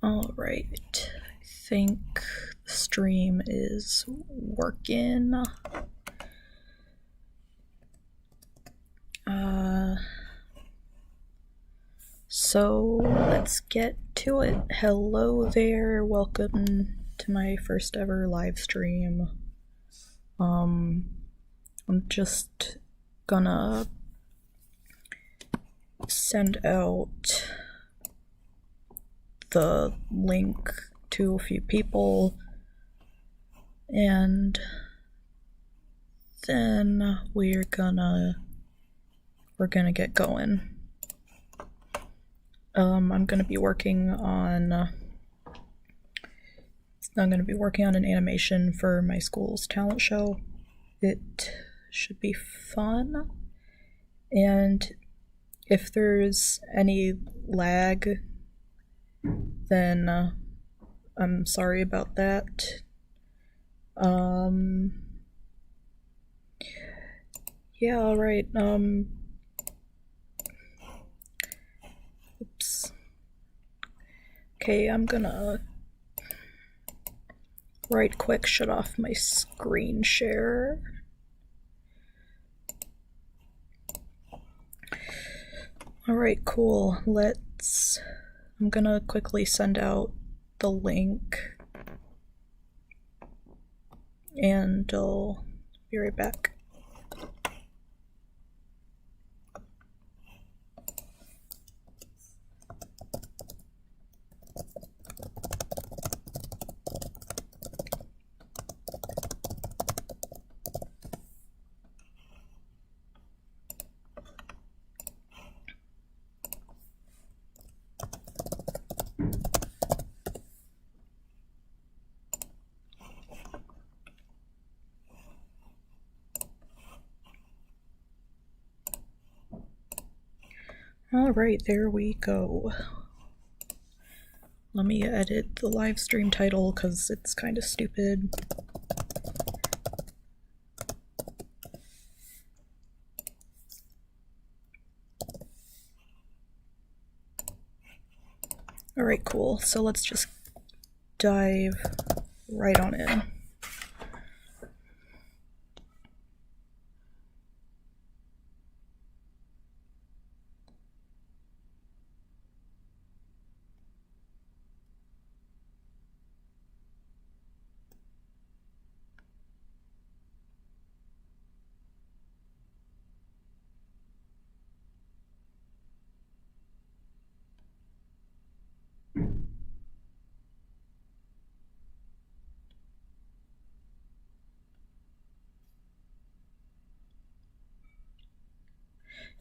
Alright, I think the stream is working. So let's get to it. Hello there, welcome to my first ever live stream. I'm just gonna send out the link to a few people, and then we're gonna get going. I'm gonna be working on an animation for my school's talent show. It should be fun, and if there's any lag, then I'm sorry about that. Yeah, alright, oops. Okay, I'm gonna right quick shut off my screen share. Alright, cool. I'm gonna quickly send out the link, and I'll be right back. Alright, there we go. Let me edit the live stream title because it's kind of stupid. Alright, cool. So let's just dive right on in.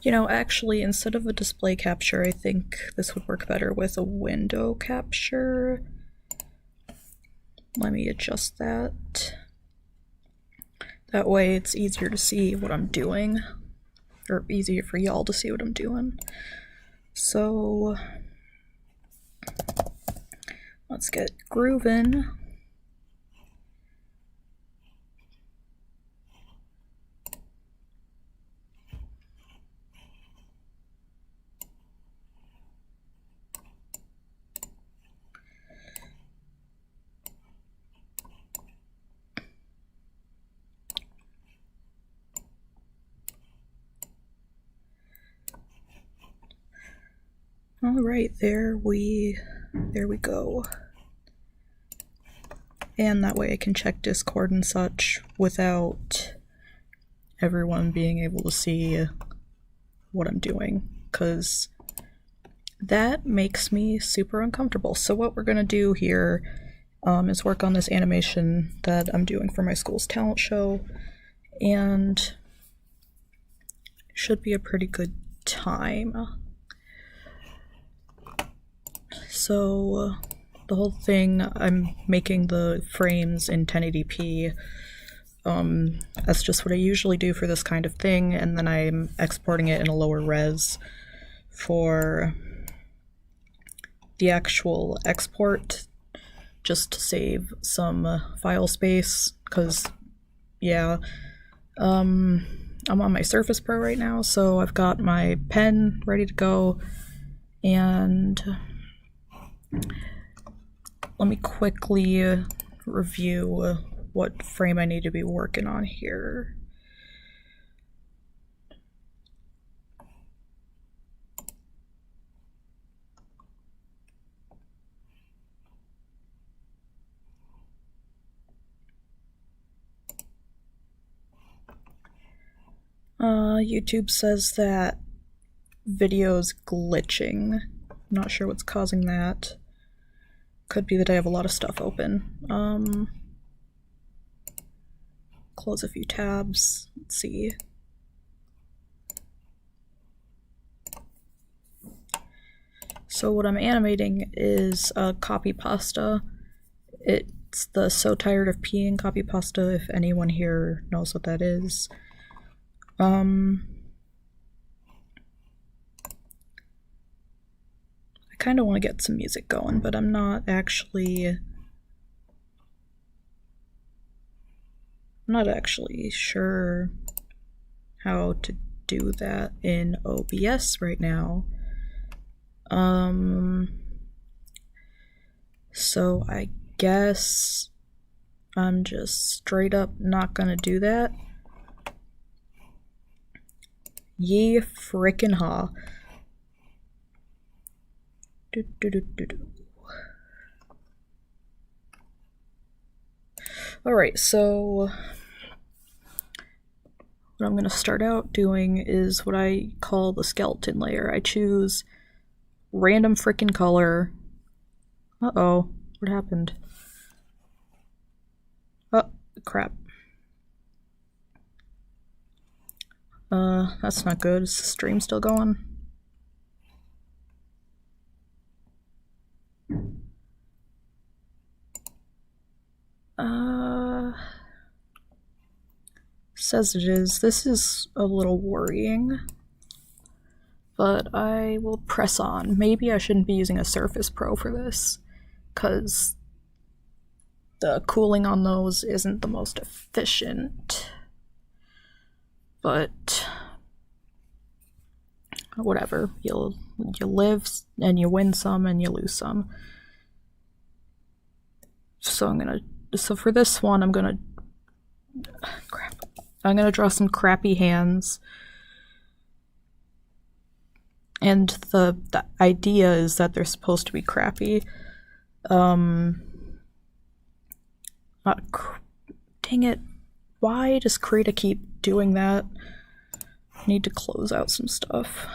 You know, actually, instead of a display capture, I think this would work better with a window capture. Let me adjust that. That way it's easier to see what I'm doing, or easier for y'all to see what I'm doing. So let's get grooving. Alright, there we go. And that way I can check Discord and such without everyone being able to see what I'm doing, because that makes me super uncomfortable. So what we're gonna do here is work on this animation that I'm doing for my school's talent show, and it should be a pretty good time. So the whole thing, I'm making the frames in 1080p. That's just what I usually do for this kind of thing, and then I'm exporting it in a lower res for the actual export, just to save some file space, because, yeah, I'm on my Surface Pro right now, so I've got my pen ready to go, and let me quickly review what frame I need to be working on here. YouTube says that video's glitching. I'm not sure what's causing that. Could be that I have a lot of stuff open. Close a few tabs. Let's see. So what I'm animating is copy pasta. It's the So Tired of Peeing copy pasta, if anyone here knows what that is. I kind of want to get some music going, but I'm not actually sure how to do that in OBS right now. So I guess I'm just straight up not gonna do that. Ye frickin' ha. Alright, so what I'm gonna start out doing is what I call the skeleton layer. I choose random frickin' color. Uh-oh, what happened? Oh, crap. That's not good. Is the stream still going? Says it is. This is a little worrying, but I will press on. Maybe I shouldn't be using a Surface Pro for this, because the cooling on those isn't the most efficient. But whatever, you live and you win some and you lose some. So for this one, I'm gonna draw some crappy hands. And the idea is that they're supposed to be crappy. Dang it. Why does Krita keep doing that? I need to close out some stuff.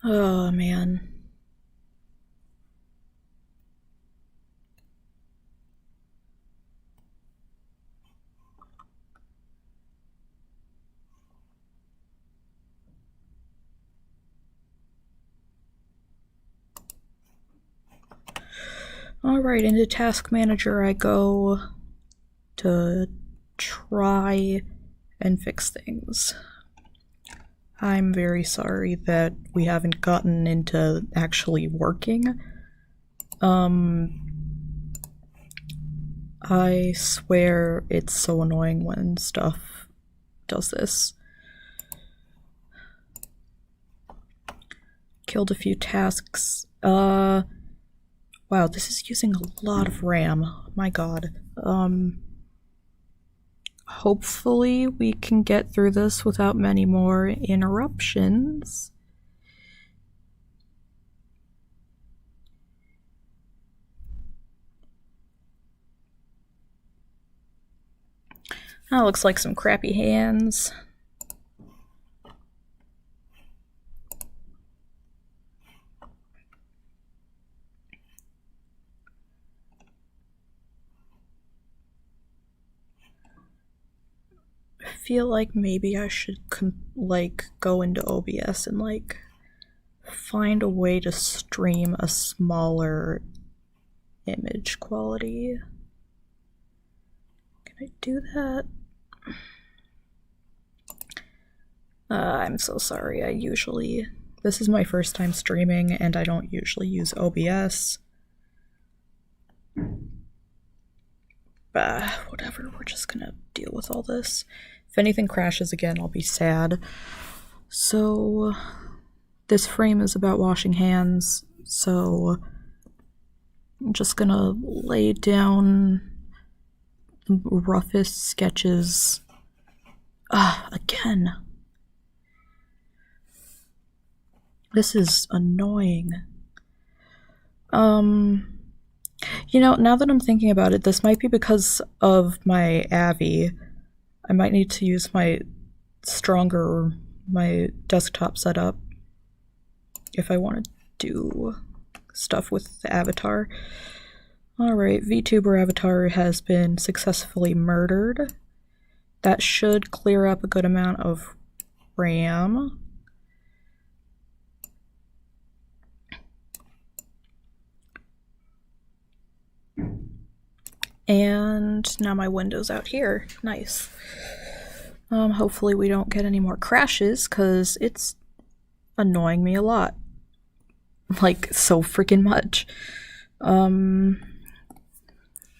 Oh, man. Alright, into Task Manager I go to try and fix things. I'm very sorry that we haven't gotten into actually working. I swear it's so annoying when stuff does this. Killed a few tasks. Wow, this is using a lot of RAM. My god. Hopefully we can get through this without many more interruptions. That looks like some crappy hands. I feel like maybe I should go into OBS and find a way to stream a smaller image quality. Can I do that? I'm so sorry. This is my first time streaming and I don't usually use OBS. Whatever, we're just gonna deal with all this. If anything crashes again, I'll be sad. So, this frame is about washing hands, so I'm just gonna lay down the roughest sketches. Again. This is annoying. You know, now that I'm thinking about it, this might be because of my Avi. I might need to use my desktop setup if I want to do stuff with the avatar. Alright, VTuber avatar has been successfully murdered. That should clear up a good amount of RAM. And now my window's out here. Nice. Hopefully we don't get any more crashes, because it's annoying me a lot. Like, so freaking much.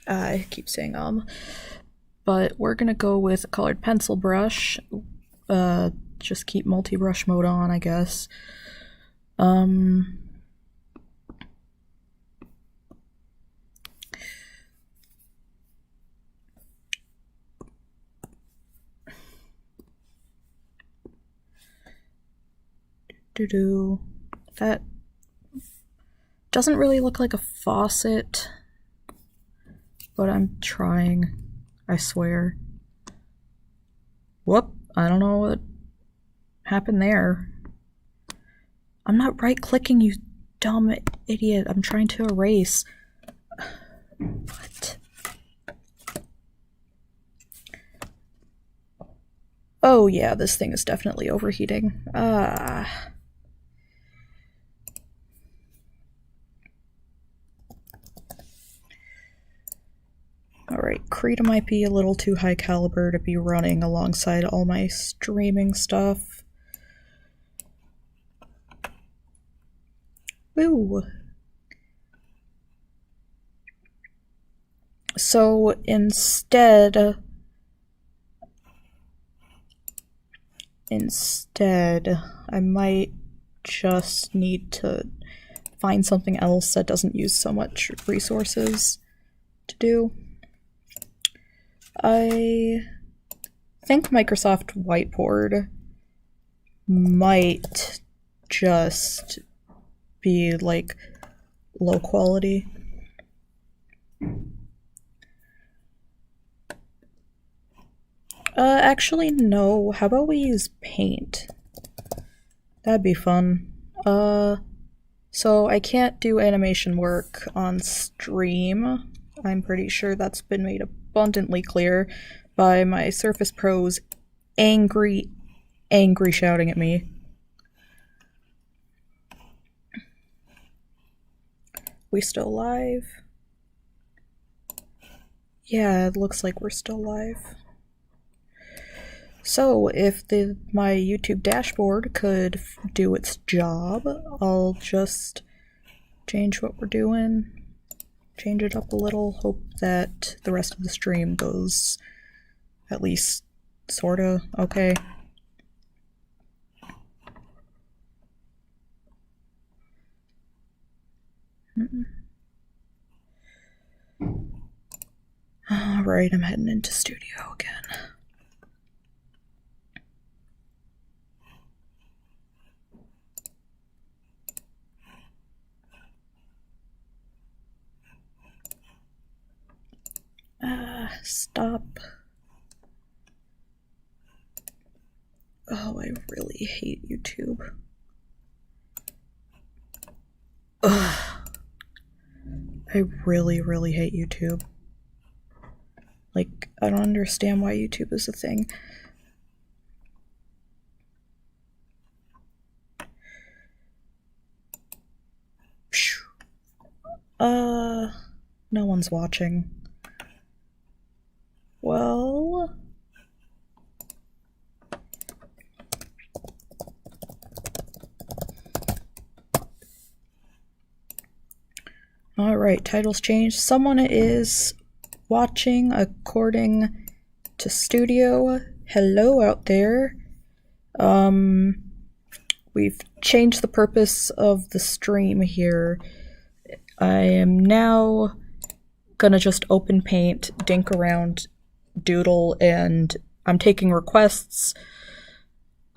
I keep saying but we're gonna go with a colored pencil brush. Just keep multi-brush mode on, I guess. That doesn't really look like a faucet, but I'm trying, I swear. Whoop, I don't know what happened there. I'm not right-clicking, you dumb idiot. I'm trying to erase. What? Oh yeah, this thing is definitely overheating. Alright, Krita might be a little too high caliber to be running alongside all my streaming stuff. Woo! So instead, I might just need to find something else that doesn't use so much resources to do. I think Microsoft Whiteboard might just be like low quality. Actually no, how about we use Paint? That'd be fun. So I can't do animation work on stream. I'm pretty sure that's been made abundantly clear by my Surface Pros angry shouting at me. We still live? Yeah, it looks like we're still live. So, if my YouTube dashboard could do its job, I'll just change what we're doing, change it up a little, hope that the rest of the stream goes at least sorta okay. Alright, I'm heading into studio again. Stop. Oh, I really hate YouTube. Ugh. I really, really hate YouTube. Like, I don't understand why YouTube is a thing. No one's watching. Well... Alright, titles changed. Someone is watching according to Studio. Hello out there. We've changed the purpose of the stream here. I am now gonna just open paint, dink around, doodle, and I'm taking requests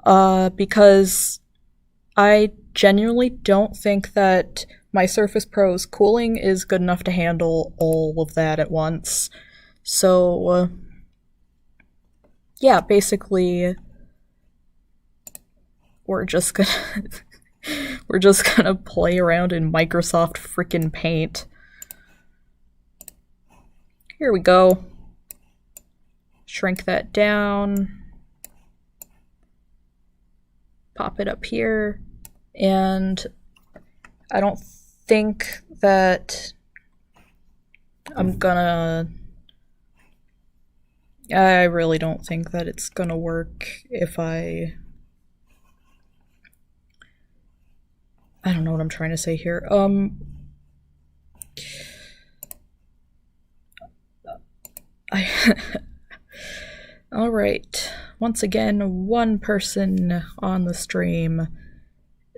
because I genuinely don't think that my Surface Pro's cooling is good enough to handle all of that at once. So, yeah, basically, we're just gonna play around in Microsoft frickin' Paint. Here we go. Shrink that down. Pop it up here. And I don't think that I really don't think that it's gonna work if I don't know what I'm trying to say here. Alright. Once again, one person on the stream.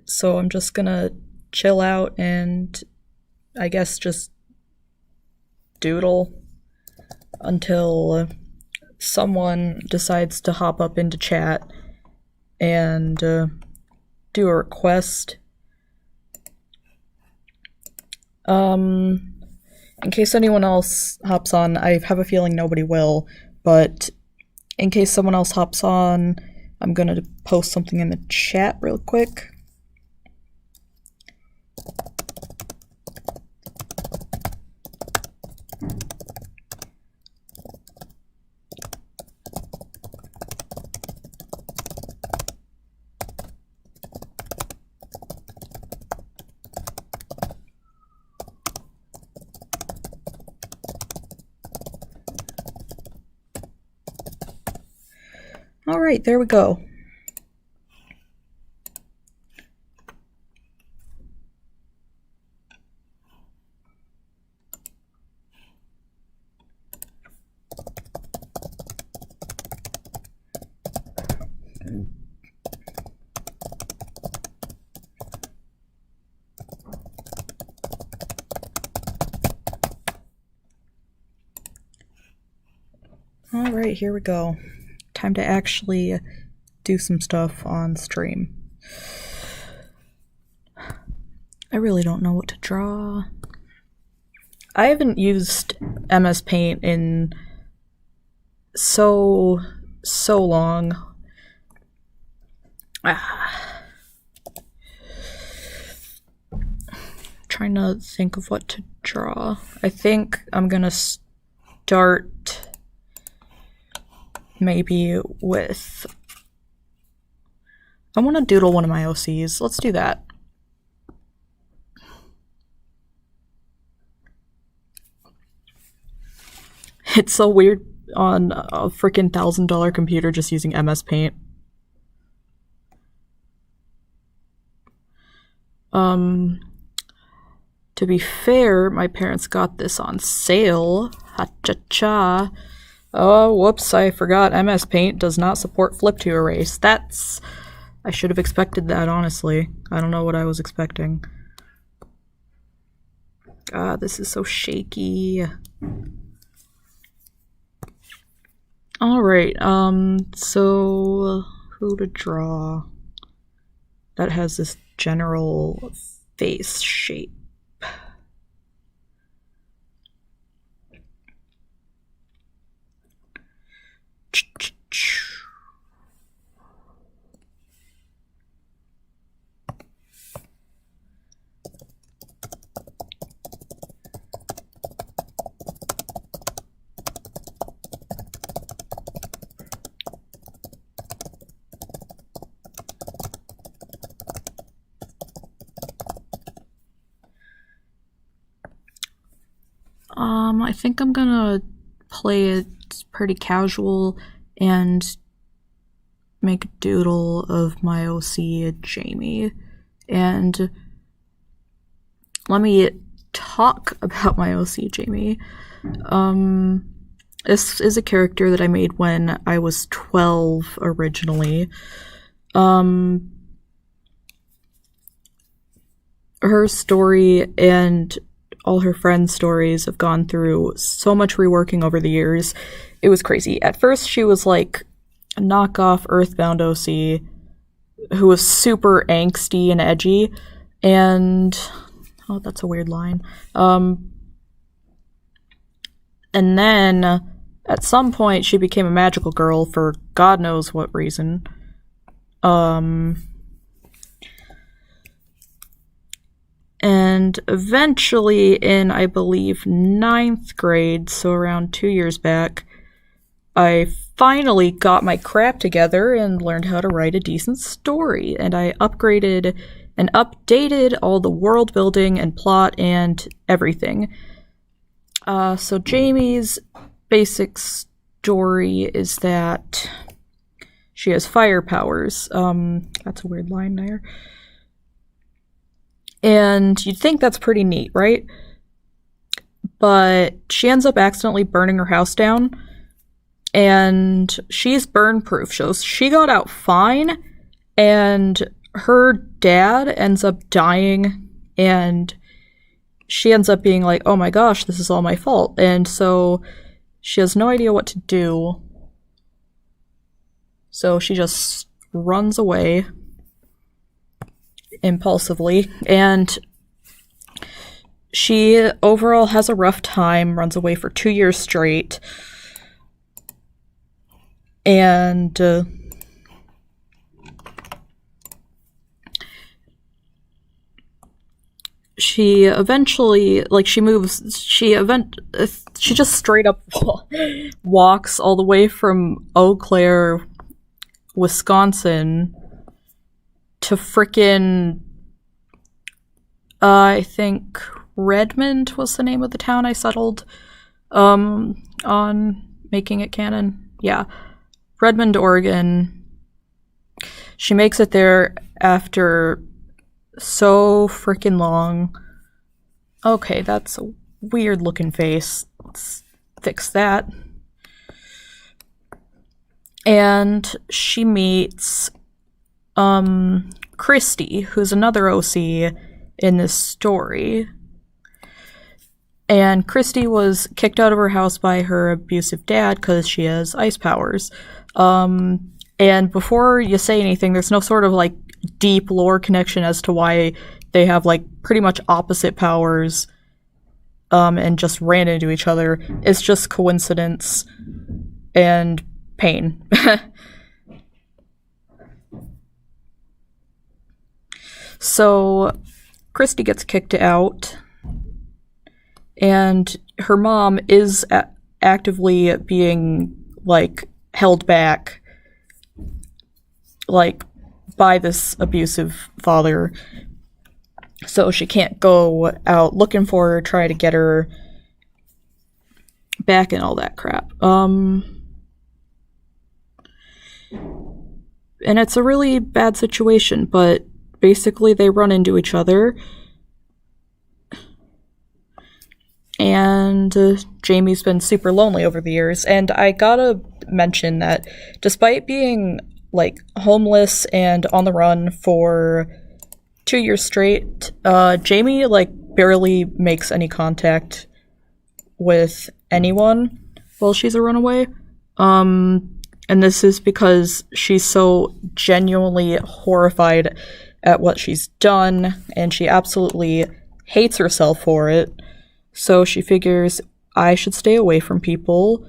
So I'm just gonna chill out and I guess just doodle until someone decides to hop up into chat and do a request. In case anyone else hops on, I have a feeling nobody will, but in case someone else hops on, I'm gonna post something in the chat real quick. Alright, there we go. Alright, here we go. Time to actually do some stuff on stream. I really don't know what to draw. I haven't used MS Paint in so long. Trying to think of what to draw. I think I'm gonna start maybe with... I want to doodle one of my OCs. Let's do that. It's so weird on a freaking $1,000 computer just using MS Paint. To be fair, my parents got this on sale. Ha-cha-cha. Oh, whoops, I forgot. MS Paint does not support flip to erase. That's... I should have expected that, honestly. I don't know what I was expecting. God, this is so shaky. Alright, so... who to draw that has this general face shape? I think I'm gonna play it pretty casual and make a doodle of my OC Jamie. And let me talk about my OC Jamie. This is a character that I made when I was 12 originally. Her story and all her friends' stories have gone through so much reworking over the years. It was crazy. At first, she was like a knockoff Earthbound OC who was super angsty and edgy, and oh, that's a weird line. And then at some point, she became a magical girl for God knows what reason. And eventually, in, I believe, 9th grade, so around 2 years back, I finally got my crap together and learned how to write a decent story. And I upgraded and updated all the world building and plot and everything. So Jamie's basic story is that she has fire powers. That's a weird line there. And you'd think that's pretty neat, right? But she ends up accidentally burning her house down. And she's burn-proof. So she got out fine. And her dad ends up dying. And she ends up being like, oh my gosh, this is all my fault. And so she has no idea what to do. So she just runs away impulsively, and she overall has a rough time, runs away for 2 years straight, and she eventually, like, she just straight up walks all the way from Eau Claire, Wisconsin, to frickin', I think Redmond was the name of the town I settled on making it canon. Yeah. Redmond, Oregon. She makes it there after so frickin' long. Okay, that's a weird looking face. Let's fix that. And she meets Christy, who's another OC in this story. And Christy was kicked out of her house by her abusive dad because she has ice powers. And before you say anything, there's no sort of like deep lore connection as to why they have like pretty much opposite powers and just ran into each other. It's just coincidence and pain. So Christy gets kicked out, and her mom is actively being like held back, like, by this abusive father. So she can't go out looking for her, try to get her back and all that crap. And it's a really bad situation, but basically they run into each other. And Jamie's been super lonely over the years. And I gotta mention that despite being like homeless and on the run for 2 years straight, Jamie like barely makes any contact with anyone while she's a runaway. And this is because she's so genuinely horrified at what she's done, and she absolutely hates herself for it. So she figures, I should stay away from people,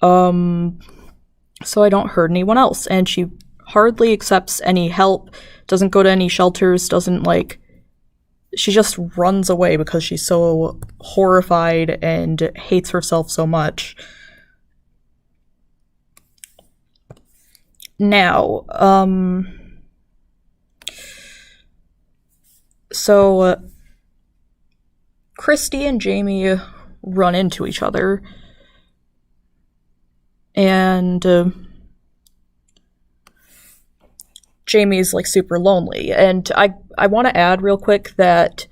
so I don't hurt anyone else. And she hardly accepts any help, doesn't go to any shelters, doesn't like... She just runs away because she's so horrified and hates herself so much. Now, so Christy and Jamie run into each other, and Jamie's like super lonely. And I want to add real quick that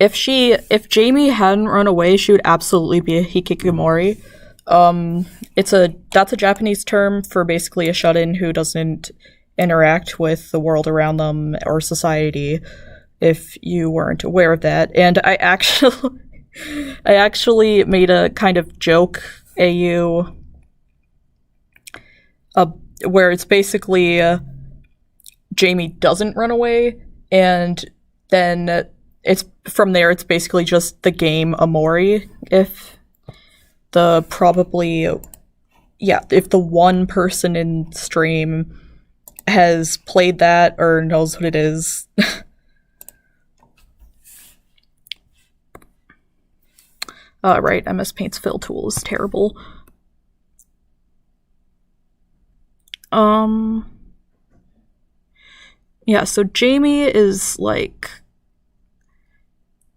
if Jamie hadn't run away, she would absolutely be a hikikomori. That's a Japanese term for basically a shut-in who doesn't interact with the world around them or society, if you weren't aware of that. And I actually made a kind of joke AU where it's basically Jamie doesn't run away, and then it's from there it's basically just the game Amori, if the one person in stream has played that or knows what it is. Right, MS Paint's fill tool is terrible. Yeah, so Jamie is like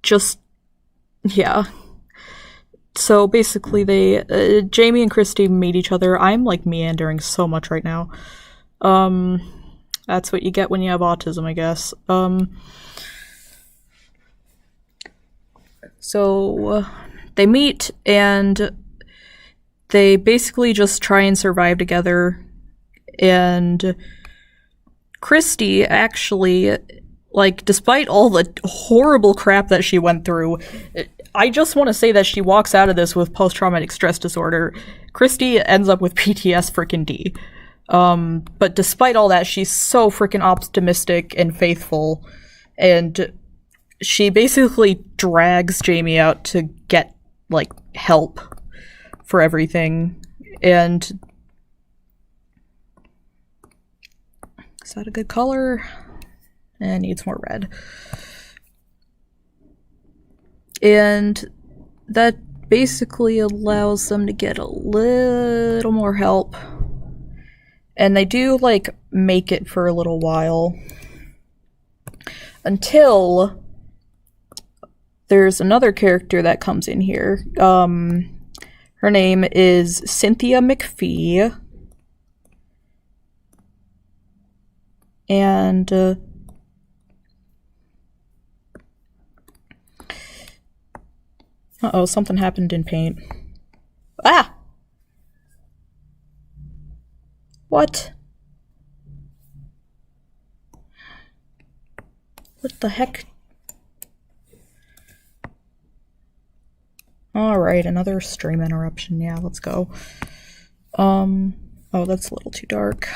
just, yeah. So basically Jamie and Christy meet each other. I'm like meandering so much right now. That's what you get when you have autism, I guess. So they meet and they basically just try and survive together. And Christy actually, like, despite all the horrible crap that she went through, I just want to say that she walks out of this with post-traumatic stress disorder. Christy ends up with PTS freaking D. But despite all that, she's so freaking optimistic and faithful, and she basically drags Jamie out to get, like, help for everything. And is that a good color? It needs more red. And that basically allows them to get a little more help. And they do, like, make it for a little while. Until there's another character that comes in here. Her name is Cynthia McPhee. And uh-oh, something happened in Paint. Ah! What? What the heck? Alright, another stream interruption. Yeah, let's go. Oh, that's a little too dark.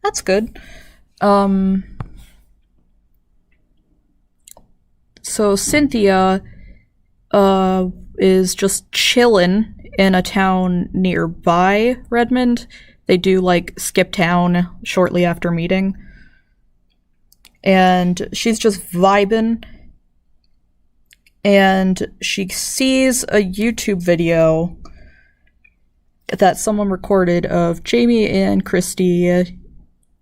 That's good. So Cynthia is just chillin' in a town nearby Redmond. They do, like, skip town shortly after meeting. And she's just vibing. And she sees a YouTube video that someone recorded of Jamie and Christy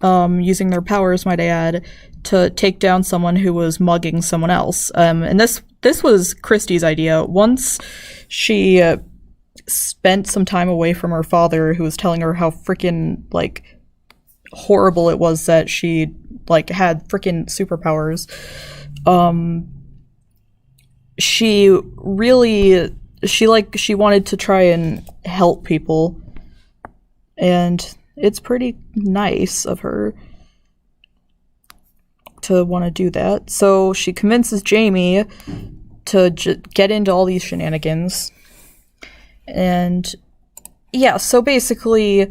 using their powers, might I add, to take down someone who was mugging someone else. And this was Christy's idea. Once she spent some time away from her father, who was telling her how freaking, like, horrible it was that she, like, had freaking superpowers, she wanted to try and help people. And it's pretty nice of her to want to do that. So she convinces Jamie to get into all these shenanigans. And yeah, so basically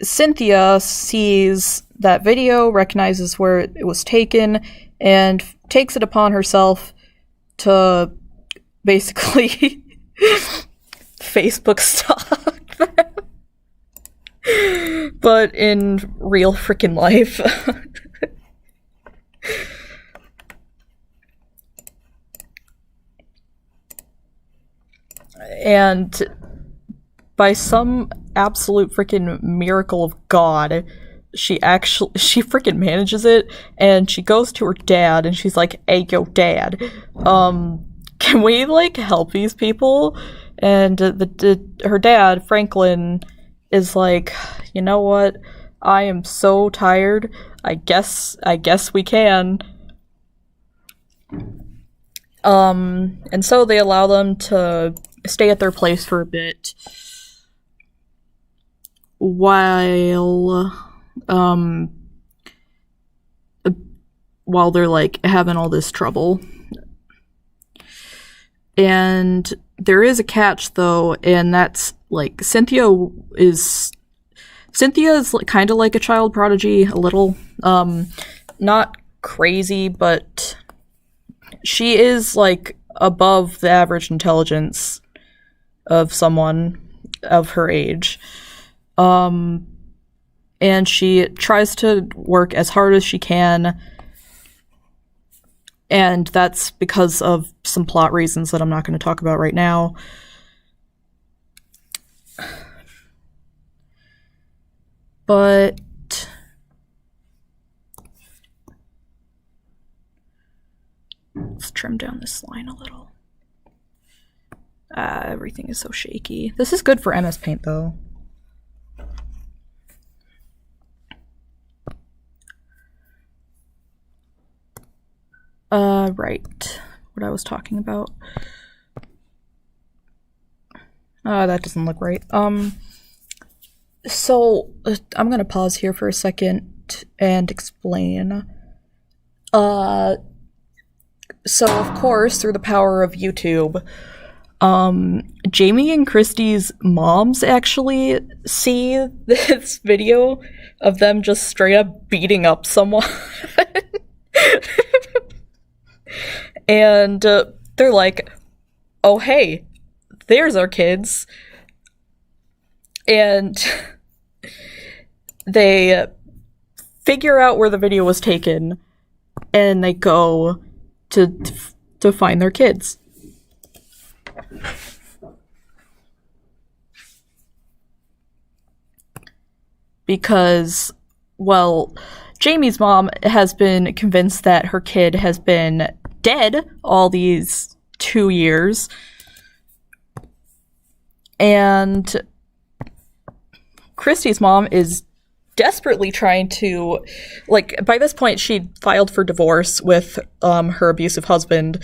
Cynthia sees that video, recognizes where it was taken, and takes it upon herself to basically Facebook stalk them. But in real freaking life. And by some absolute freaking miracle of God, she freaking manages it, and she goes to her dad, and she's like, "Hey, yo, dad, can we, like, help these people?" And her dad, Franklin, is like, "You know what? I am so tired. I guess we can. And so they allow them to stay at their place for a bit while they're like having all this trouble. And there is a catch though, and that's like Cynthia is kind of like a child prodigy a little. Not crazy, but she is like above the average intelligence of someone of her age. And she tries to work as hard as she can, and that's because of some plot reasons that I'm not going to talk about right now. But let's trim down this line a little. Everything is so shaky. This is good for MS Paint, though. Right. What I was talking about. That doesn't look right. So, I'm gonna pause here for a second and explain. So, of course, through the power of YouTube, Jamie and Christy's moms actually see this video of them just straight up beating up someone. And they're like, oh, hey, there's our kids. And they figure out where the video was taken, and they go to find their kids. Because, well, Jamie's mom has been convinced that her kid has been dead all these 2 years. And Christy's mom is desperately trying to, like, by this point she filed for divorce with her abusive husband.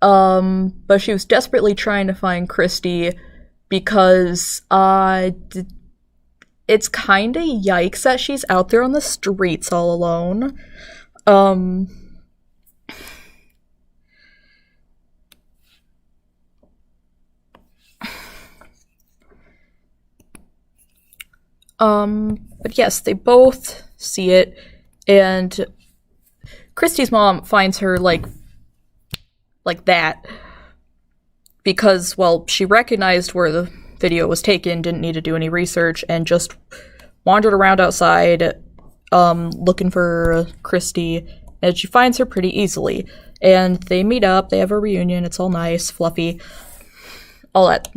But she was desperately trying to find Christy because it's kind of yikes that she's out there on the streets all alone. But yes, they both see it, and Christy's mom finds her like that because, well, she recognized where the video was taken, didn't need to do any research, and just wandered around outside looking for Christy, and she finds her pretty easily. And they meet up, they have a reunion, it's all nice, fluffy, all that.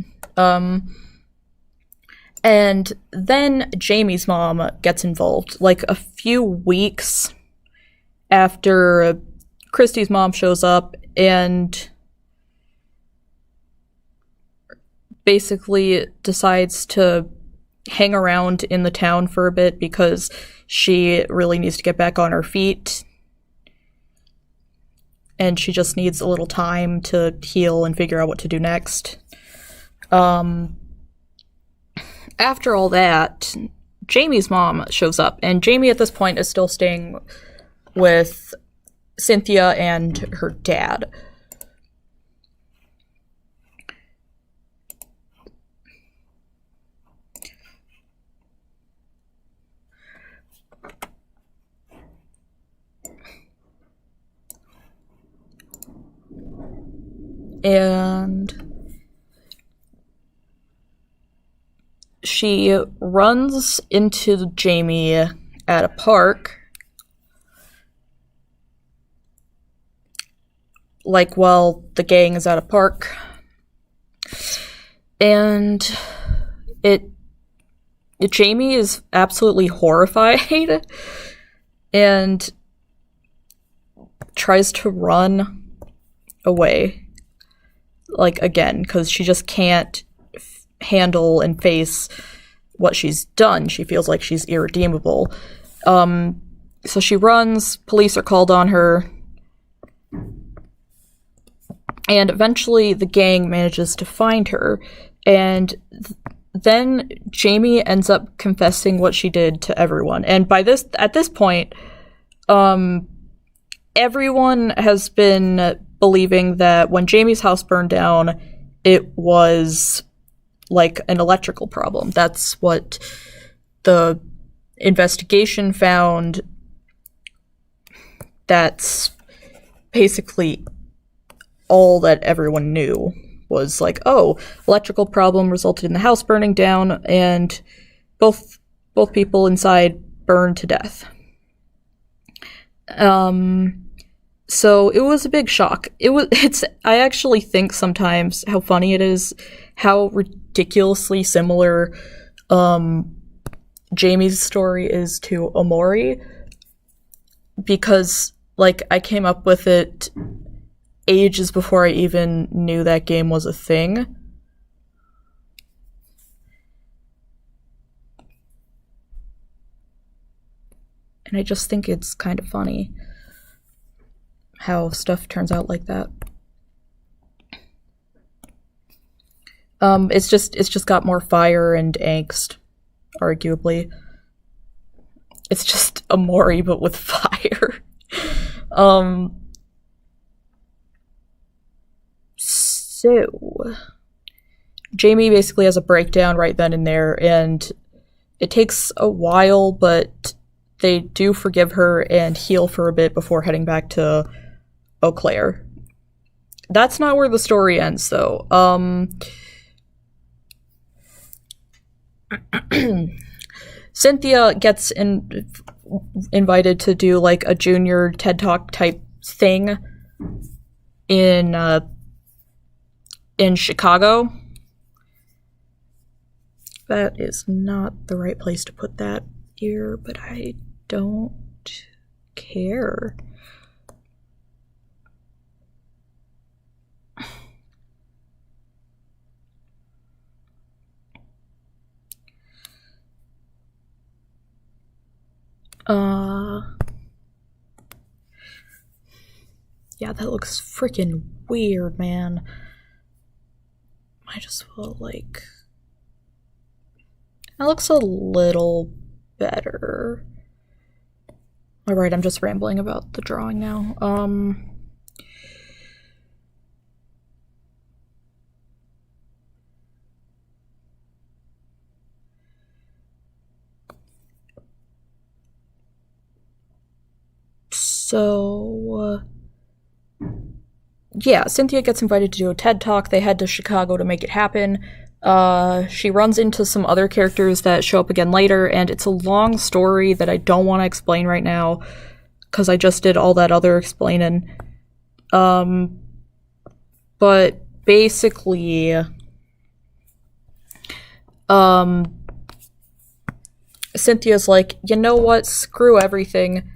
And then Jamie's mom gets involved, like a few weeks after Christy's mom shows up, and basically decides to hang around in the town for a bit because she really needs to get back on her feet. And she just needs a little time to heal and figure out what to do next. After all that, Jamie's mom shows up, and Jamie at this point is still staying with Cynthia and her dad. And she runs into Jamie at a park, like while the gang is at a park, and Jamie is absolutely horrified and tries to run away, like, again, because she just can't handle and face what she's done. She feels like she's irredeemable. So she runs, police are called on her, and eventually the gang manages to find her, and then Jamie ends up confessing what she did to everyone. And at this point, everyone has been believing that when Jamie's house burned down, it was like an electrical problem. That's what the investigation found. That's basically all that everyone knew, was like, oh, electrical problem resulted in the house burning down, and both people inside burned to death. So it was a big shock. I actually think sometimes how funny it is, how ridiculously similar Jamie's story is to Omori, because like I came up with it ages before I even knew that game was a thing. And I just think it's kind of funny how stuff turns out like that. It's just got more fire and angst, arguably. It's just Omori, but with fire. So Jamie basically has a breakdown right then and there, and it takes a while, but they do forgive her and heal for a bit before heading back to Eau Claire. That's not where the story ends, though. Cynthia gets invited to do like a junior TED Talk type thing in Chicago. That is not the right place to put that here, but I don't care. Yeah, that looks freaking weird, man. Might as well, like... That looks a little better. Alright, I'm just rambling about the drawing now. So... yeah, Cynthia gets invited to do a TED Talk. They head to Chicago to make it happen. She runs into some other characters that show up again later, and it's a long story that I don't want to explain right now, because I just did all that other explaining. But basically, Cynthia's like, you know what, screw everything.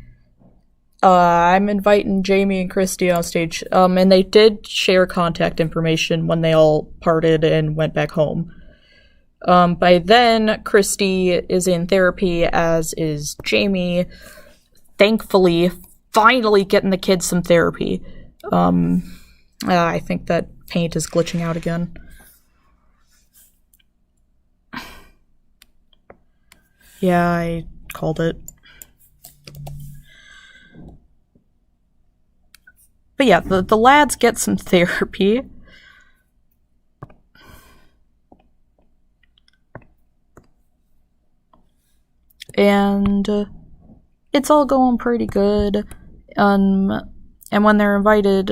I'm inviting Jamie and Christy on stage. And they did share contact information when they all parted and went back home. By then, Christy is in therapy, as is Jamie. Thankfully, finally getting the kids some therapy. I think that paint is glitching out again. Yeah, I called it. But yeah, the lads get some therapy. And it's all going pretty good. And when they're invited,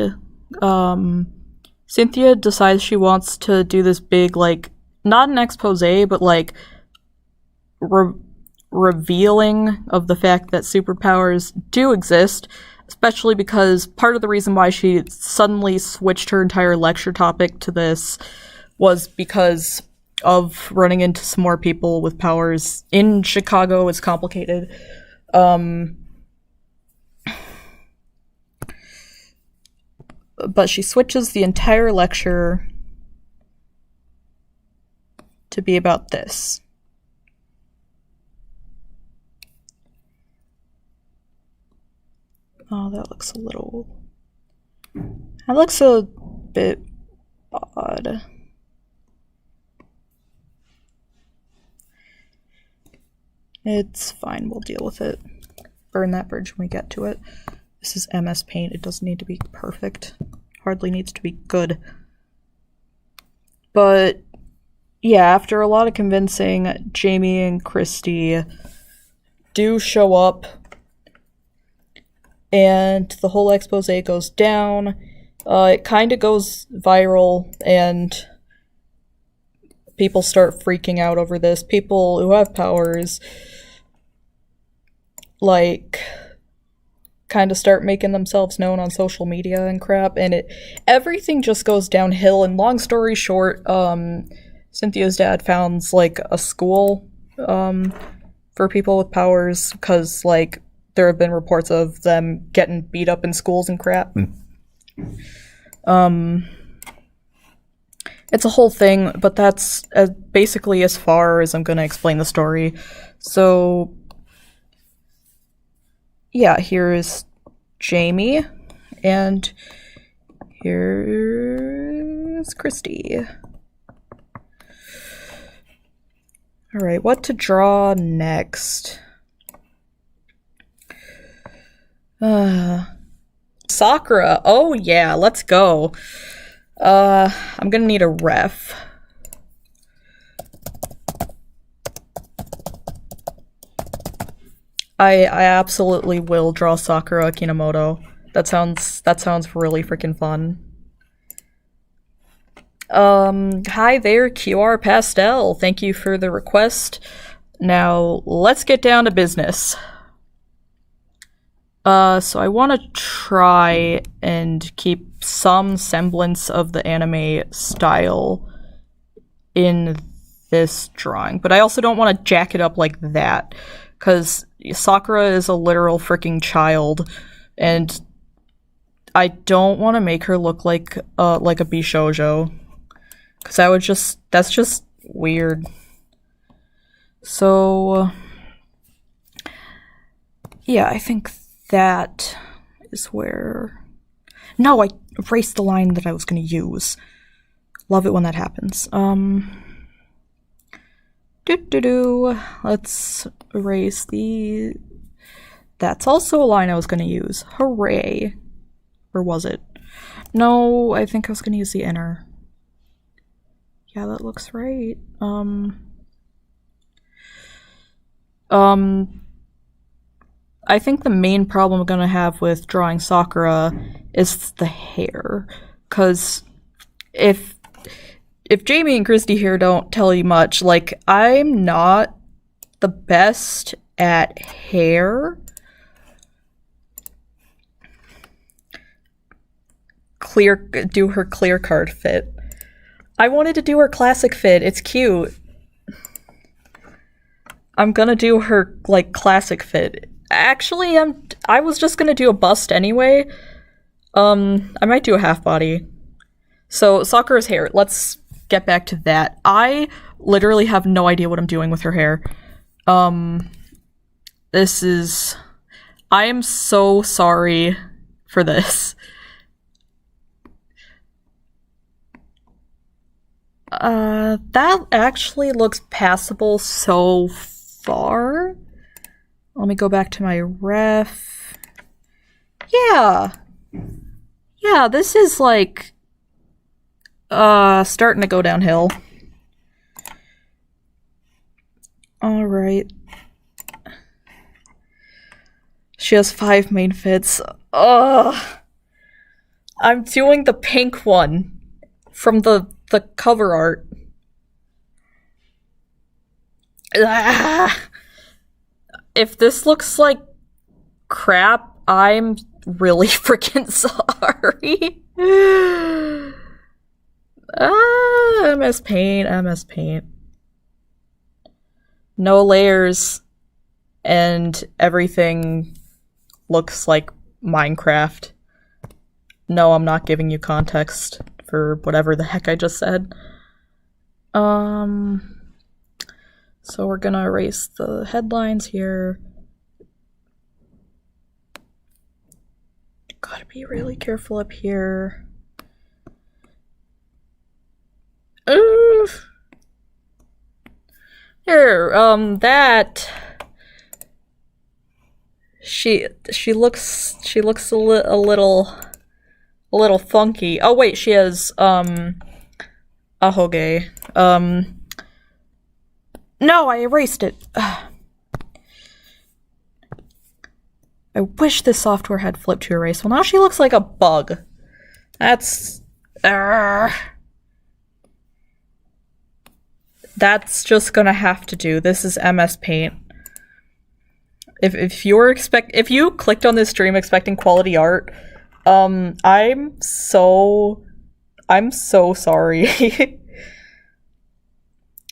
Cynthia decides she wants to do this big, like, not an expose, but like revealing of the fact that superpowers do exist. Especially because part of the reason why she suddenly switched her entire lecture topic to this was because of running into some more people with powers in Chicago. It's complicated. But she switches the entire lecture to be about this. Oh, that looks a little... That looks a bit odd. It's fine, we'll deal with it. Burn that bridge when we get to it. This is MS Paint, it doesn't need to be perfect. Hardly needs to be good. But, yeah, after a lot of convincing, Jamie and Christy do show up, and the whole expose goes down. It kind of goes viral, and people start freaking out over this. People who have powers, like, kind of start making themselves known on social media and crap, and everything just goes downhill. And long story short, Cynthia's dad founds, like, a school, for people with powers, because, like, there have been reports of them getting beat up in schools and crap. It's a whole thing, but that's basically as far as I'm gonna explain the story. So, yeah, here is Jamie, and here's Christy. Alright, what to draw next? Sakura. Oh yeah, let's go. I'm gonna need a ref. I absolutely will draw Sakura Kinomoto. That sounds really freaking fun. Hi there, QR Pastel. Thank you for the request. Now, let's get down to business. So I want to try and keep some semblance of the anime style in this drawing, but I also don't want to jack it up like that, because Sakura is a literal freaking child, and I don't want to make her look like a bishoujo, because that's just weird. So, yeah, I think that is where... No, I erased the line that I was going to use. Love it when that happens. Let's erase the... That's also a line I was going to use. Hooray. Or was it? No, I think I was going to use the inner. Yeah, that looks right. I think the main problem I'm gonna have with drawing Sakura is the hair. Because if Jamie and Christy here don't tell you much, like, I'm not the best at hair. Do her clear card fit. I wanted to do her classic fit. It's cute. I'm gonna do her, like, classic fit. Actually, I was just gonna do a bust anyway. I might do a half body. So, Sakura's hair. Let's get back to that. I literally have no idea what I'm doing with her hair. I am so sorry for this. That actually looks passable so far. Let me go back to my ref. Yeah, this is like starting to go downhill. All right. She has 5 main fits. Ugh. I'm doing the pink one from the cover art. Ah. If this looks like crap, I'm really freaking sorry. MS Paint. No layers, and everything looks like Minecraft. No, I'm not giving you context for whatever the heck I just said. So we're gonna erase the headlines here. Gotta be really careful up here. Here, that... She looks a little funky. Oh wait, she has ahoge. No, I erased it. I wish this software had flip to erase. Well, now she looks like a bug. That's just gonna have to do. This is MS Paint. If you clicked on this stream expecting quality art, I'm so sorry.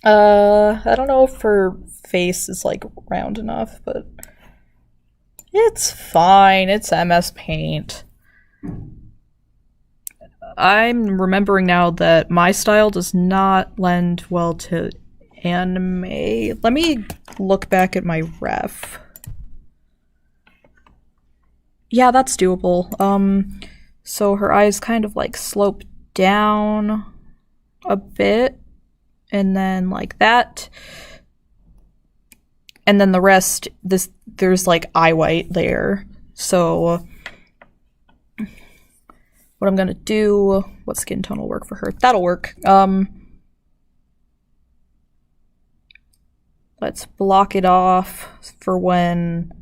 I don't know if her face is like round enough, but it's fine. It's MS Paint. I'm remembering now that my style does not lend well to anime. Let me look back at my ref. Yeah, that's doable. So her eyes kind of like slope down a bit, and then like that. And then the rest, there's like eye white there. So what I'm gonna do, what skin tone will work for her? That'll work. Let's block it off for when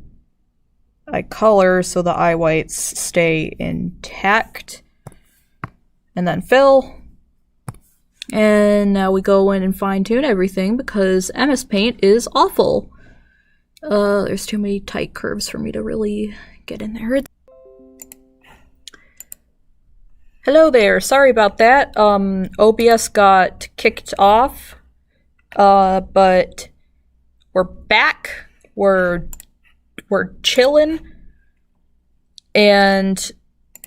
I color so the eye whites stay intact. And then fill. And now we go in and fine tune everything because MS Paint is awful. There's too many tight curves for me to really get in there. Hello there, sorry about that. OBS got kicked off, but we're back. We're chilling, and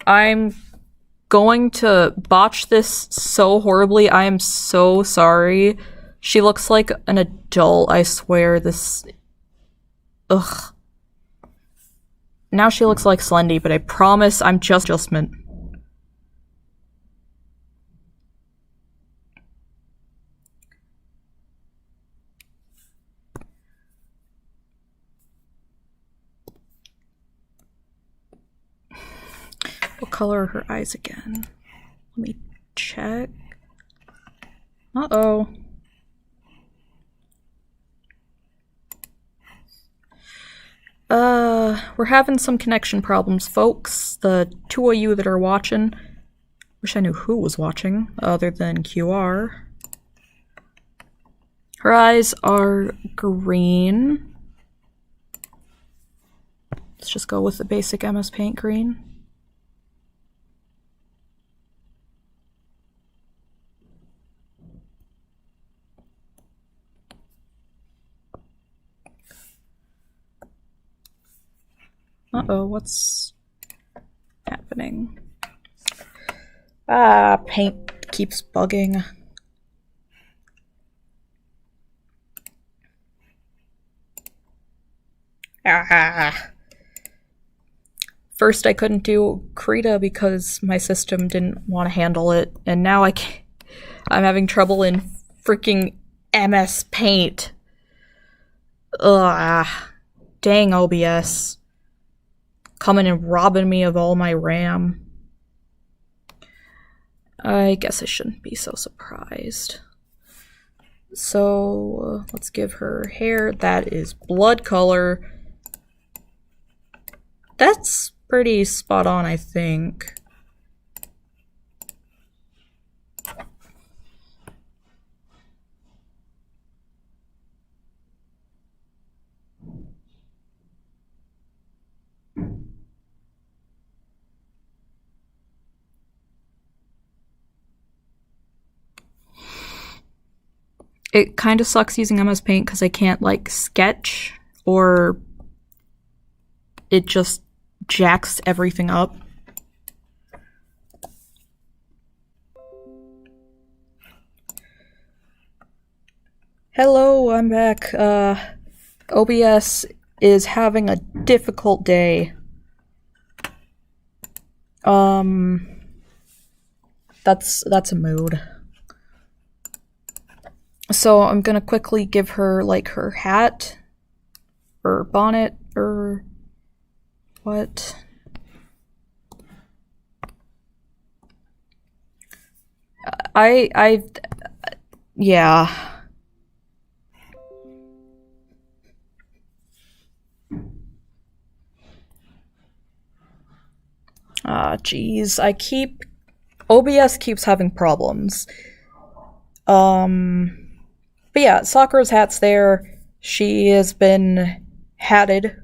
I'm going to botch this so horribly. I am so sorry. She looks like an adult, I swear. This... Ugh. Now she looks like Slendy, but I promise I'm just adjustment. What color are her eyes again? Let me check. Uh-oh. We're having some connection problems, folks. The two of you that are watching. Wish I knew who was watching, other than QR. Her eyes are green. Let's just go with the basic MS Paint green. Uh-oh, what's happening? Ah, paint keeps bugging. Ah. First I couldn't do Krita because my system didn't want to handle it, and now I'm having trouble in freaking MS Paint. Ugh. Dang OBS. Coming and robbing me of all my RAM. I guess I shouldn't be so surprised. So, let's give her hair. That is blood color. That's pretty spot on, I think. It kind of sucks using MS Paint because I can't, like, sketch, or it just jacks everything up. Hello, I'm back. OBS is having a difficult day. That's a mood. So I'm gonna quickly give her, like, her hat or bonnet or what? Yeah. Ah, jeez. OBS keeps having problems. But yeah, Sakura's hat's there. She has been hatted.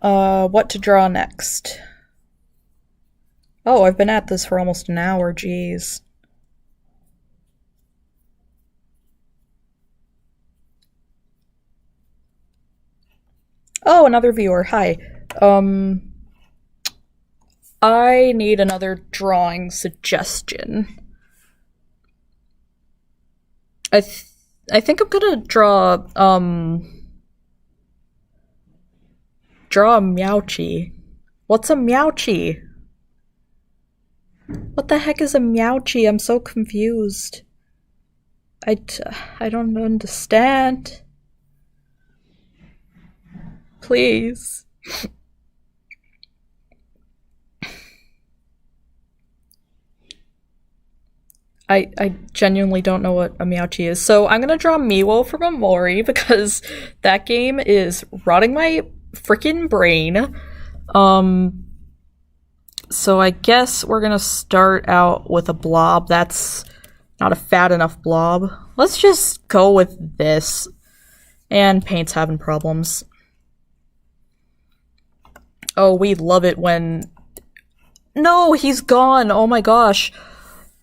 What to draw next? Oh, I've been at this for almost an hour, jeez. Oh, another viewer, hi. I need another drawing suggestion. I think I'm gonna draw a Meowchi. What's a Meowchi? What the heck is a Meowchi? I'm so confused. I don't understand. Please. I genuinely don't know what a Meowchi is. So I'm gonna draw Miwo from Amori because that game is rotting my freaking brain. So I guess we're gonna start out with a blob. That's not a fat enough blob. Let's just go with this. And paint's having problems. Oh, we love it when... No, he's gone! Oh my gosh.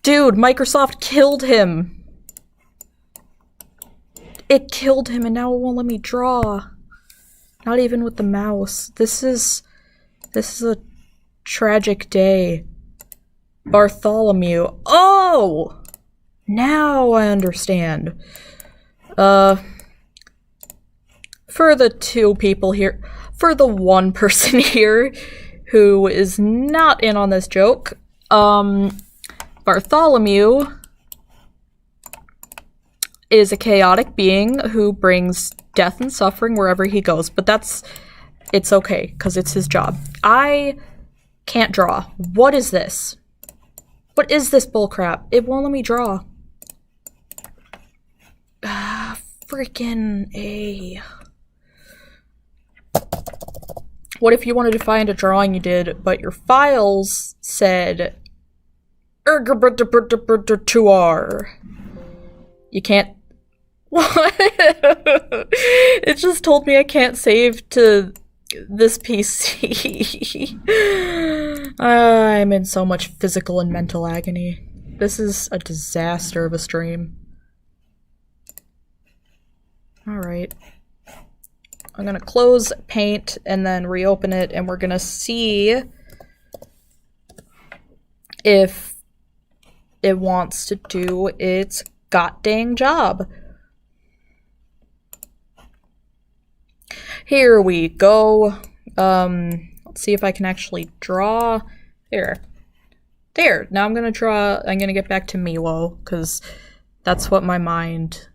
Dude, Microsoft killed him. It killed him and now it won't let me draw. Not even with the mouse. This is a tragic day. Bartholomew. Oh! Now I understand. For the two people here, for the one person here who is not in on this joke, Bartholomew is a chaotic being who brings death and suffering wherever he goes, but it's okay, because it's his job. I can't draw. What is this? What is this bullcrap? It won't let me draw. Freaking A. What if you wanted to find a drawing you did, but your files said 2R? You can't. What? It just told me I can't save to this PC. I'm in so much physical and mental agony. This is a disaster of a stream. Alright. I'm gonna close Paint and then reopen it, and we're gonna see if it wants to do its god-dang job. Here we go. Let's see if I can actually draw. There. Now I'm gonna get back to Miwo, because that's what my mind...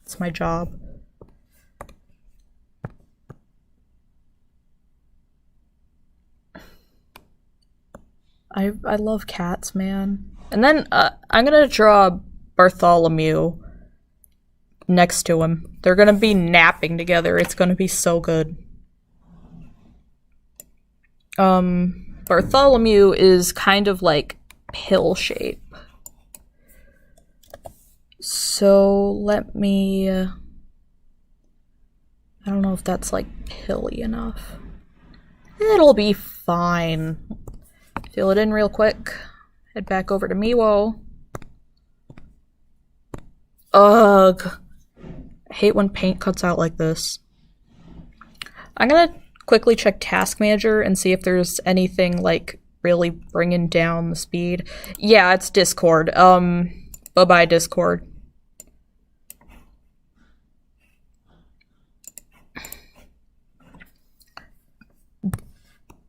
It's my job. I love cats, man. And then I'm gonna draw Bartholomew next to him. They're gonna be napping together. It's gonna be so good. Bartholomew is kind of like pill shape. So let me... I don't know if that's like pilly enough. It'll be fine. Fill it in real quick. Head back over to Miwo. Ugh. I hate when Paint cuts out like this. I'm gonna quickly check Task Manager and see if there's anything like really bringing down the speed. Yeah, it's Discord. Bye-bye, Discord.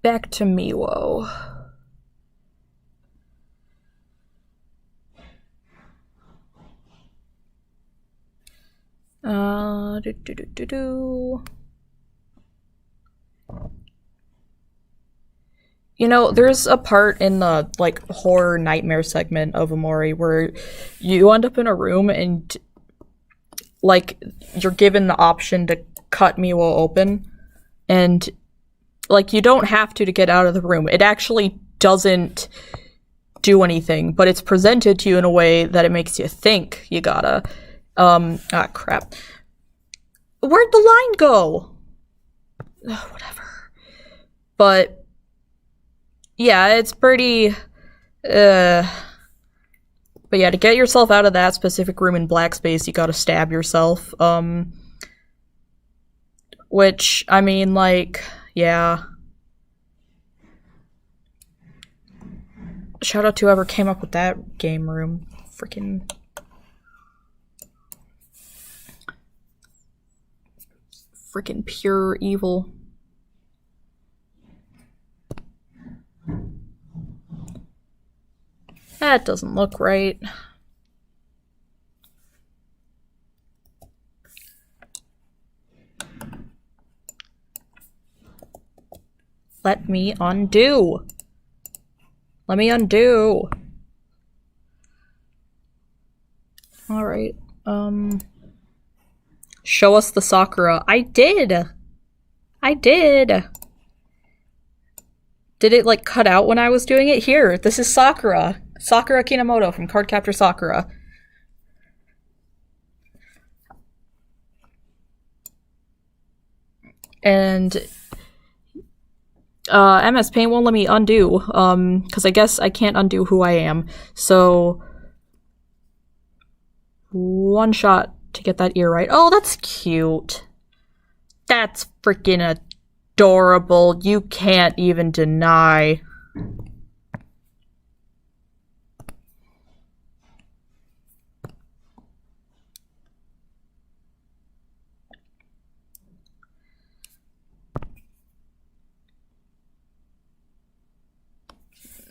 Back to Miwo. You know, there's a part in the, like, horror nightmare segment of Omori where you end up in a room and, like, you're given the option to cut Miwo open, and, like, you don't have to get out of the room. It actually doesn't do anything, but it's presented to you in a way that it makes you think you gotta. Crap. Where'd the line go? Ugh, whatever. But, yeah, it's pretty, but yeah, to get yourself out of that specific room in black space, you gotta stab yourself, which, I mean, like, yeah. Shout out to whoever came up with that game room. Freaking... freaking pure evil. That doesn't look right. Let me undo. Let me undo. Alright, show us the Sakura. I did! I did! Did it, like, cut out when I was doing it? Here, this is Sakura. Sakura Kinomoto from Cardcaptor Sakura. And MS Paint won't let me undo, because I guess I can't undo who I am. So, one shot to get that ear right. Oh, that's cute. That's freaking adorable. You can't even deny.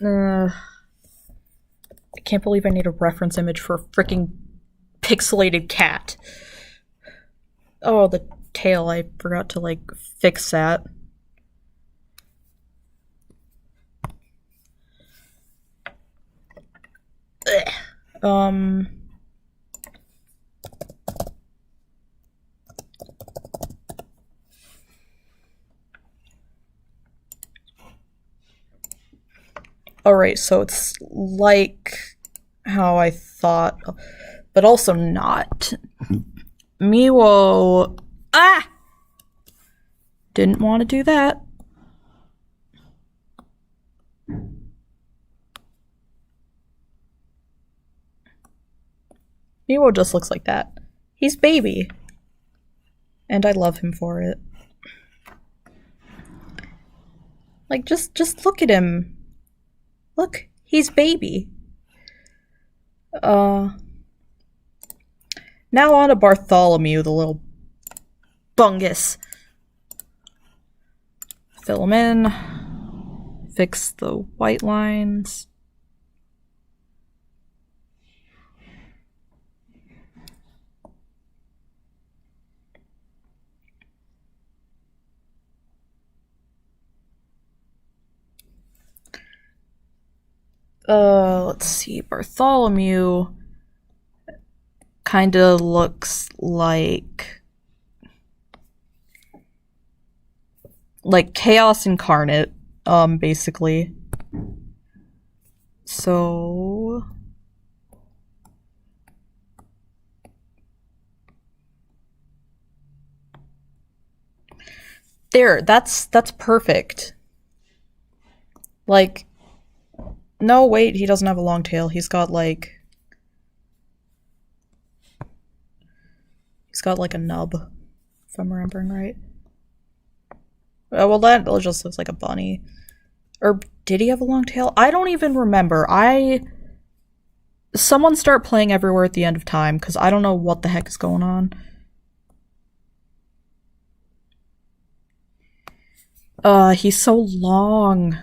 I can't believe I need a reference image for a freaking pixelated cat. Oh, the tail. I forgot to, like, fix that. Ugh. Alright, so it's like how I thought, but also not. Miwo... Ah! Didn't want to do that. Miwo just looks like that. He's baby. And I love him for it. Like, just look at him. Look, he's baby. Now on to Bartholomew, the little bungus. Fill him in. Fix the white lines. Let's see, Bartholomew kinda looks like Chaos incarnate, basically. So... there, that's perfect. Like... no, wait, he doesn't have a long tail. He's got, like... he's got, like, a nub, if I'm remembering right. Well, that just looks like a bunny. Or did he have a long tail? I don't even remember. Someone start playing Everywhere at the End of Time, because I don't know what the heck is going on. He's so long.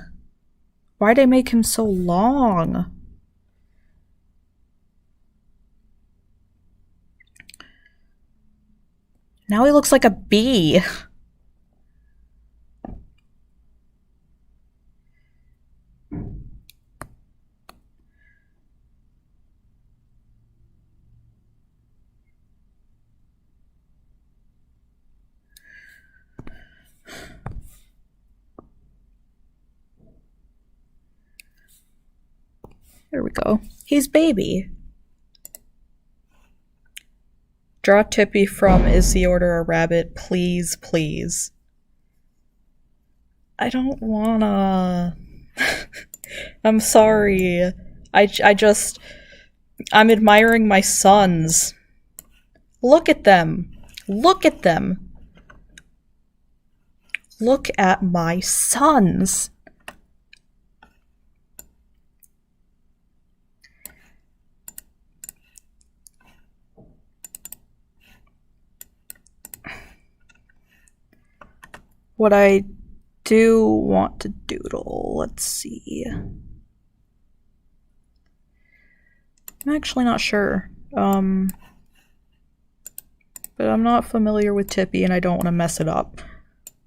Why'd they make him so long? Now he looks like a bee. There we go. He's baby. Draw Tippy from Is the Order a Rabbit, please, please. I don't wanna. I'm sorry. I'm admiring my sons. Look at them. Look at them. Look at my sons. What I do want to doodle, let's see. I'm actually not sure. But I'm not familiar with Tippy and I don't want to mess it up.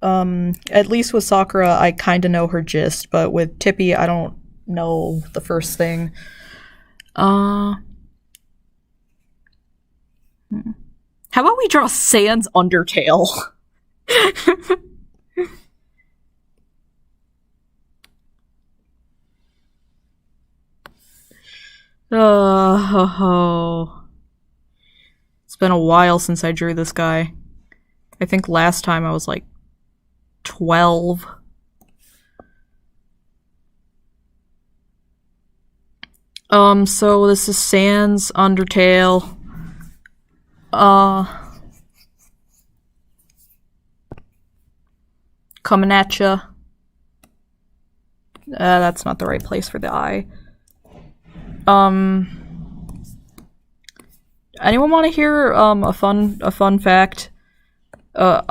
At least with Sakura, I kind of know her gist, but with Tippy, I don't know the first thing. How about we draw Sans Undertale? It's been a while since I drew this guy. I think last time I was like 12. So this is Sans Undertale. Coming at ya. That's not the right place for the eye. Anyone want to hear a fun fact? Oh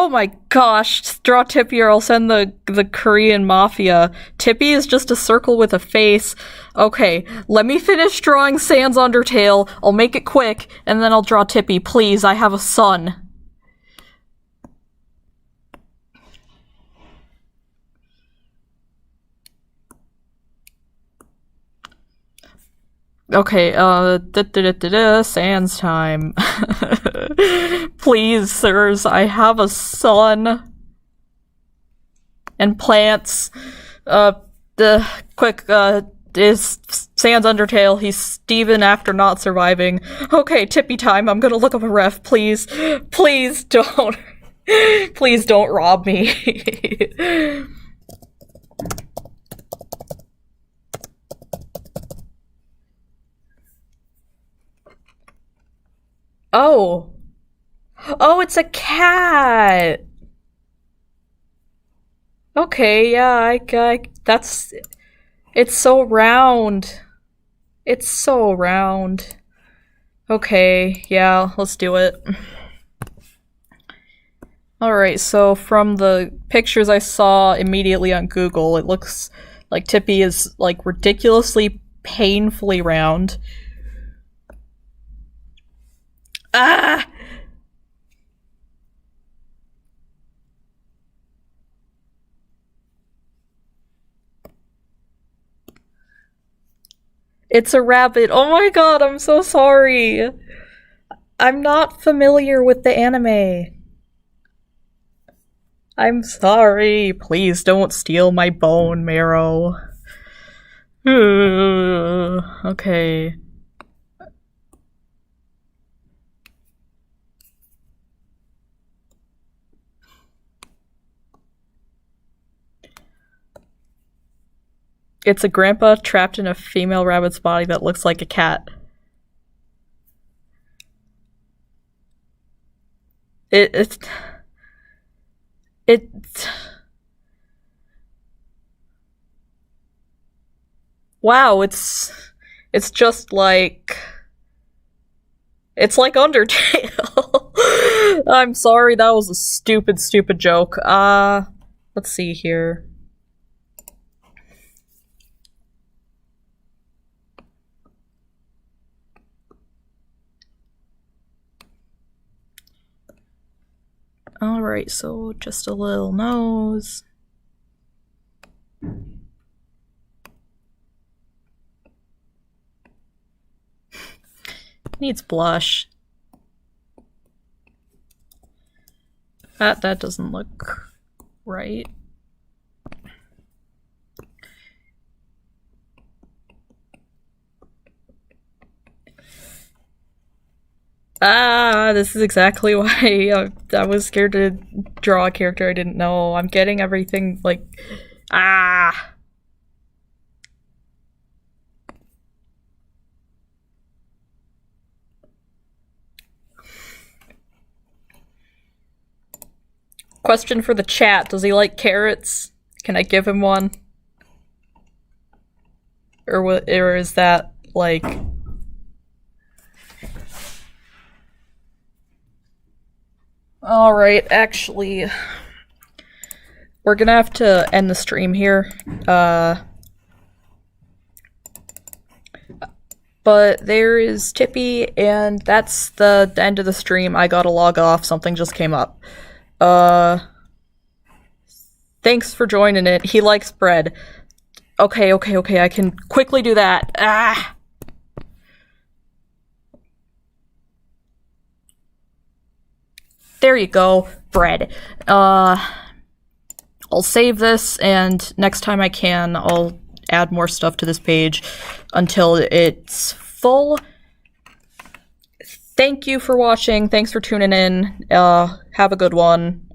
my gosh! Draw Tippy or I'll send the Korean mafia. Tippy is just a circle with a face. Okay, let me finish drawing Sans Undertale. I'll make it quick, and then I'll draw Tippy. Please, I have a son. Okay, Sans time. Please, sirs, I have a son. And plants. Is Sans Undertale. He's Steven after not surviving. Okay, Tippy time. I'm gonna look up a ref, please. Please don't. Please don't rob me. Oh. Oh, it's a cat! Okay, yeah, that's... It's so round. It's so round. Okay, yeah, let's do it. Alright, so from the pictures I saw immediately on Google, it looks like Tippy is, like, ridiculously painfully round. Ah! It's a rabbit. Oh my god, I'm so sorry. I'm not familiar with the anime. I'm sorry. Please don't steal my bone marrow. Okay. It's a grandpa trapped in a female rabbit's body that looks like a cat. It's Wow, it's just like it's like Undertale. I'm sorry, that was a stupid, stupid joke. Let's see here. Alright, so just a little nose. Needs blush. That doesn't look right. This is exactly why I was scared to draw a character I didn't know. I'm getting everything, like, Question for the chat, does he like carrots? Can I give him one? Or is that, like... Alright, actually... We're gonna have to end the stream here. But there is Tippy, and that's the end of the stream. I gotta log off, something just came up. Thanks for joining it. He likes bread. Okay, I can quickly do that. There you go, bread. I'll save this, and next time I can, I'll add more stuff to this page until it's full. Thank you for watching. Thanks for tuning in. Have a good one.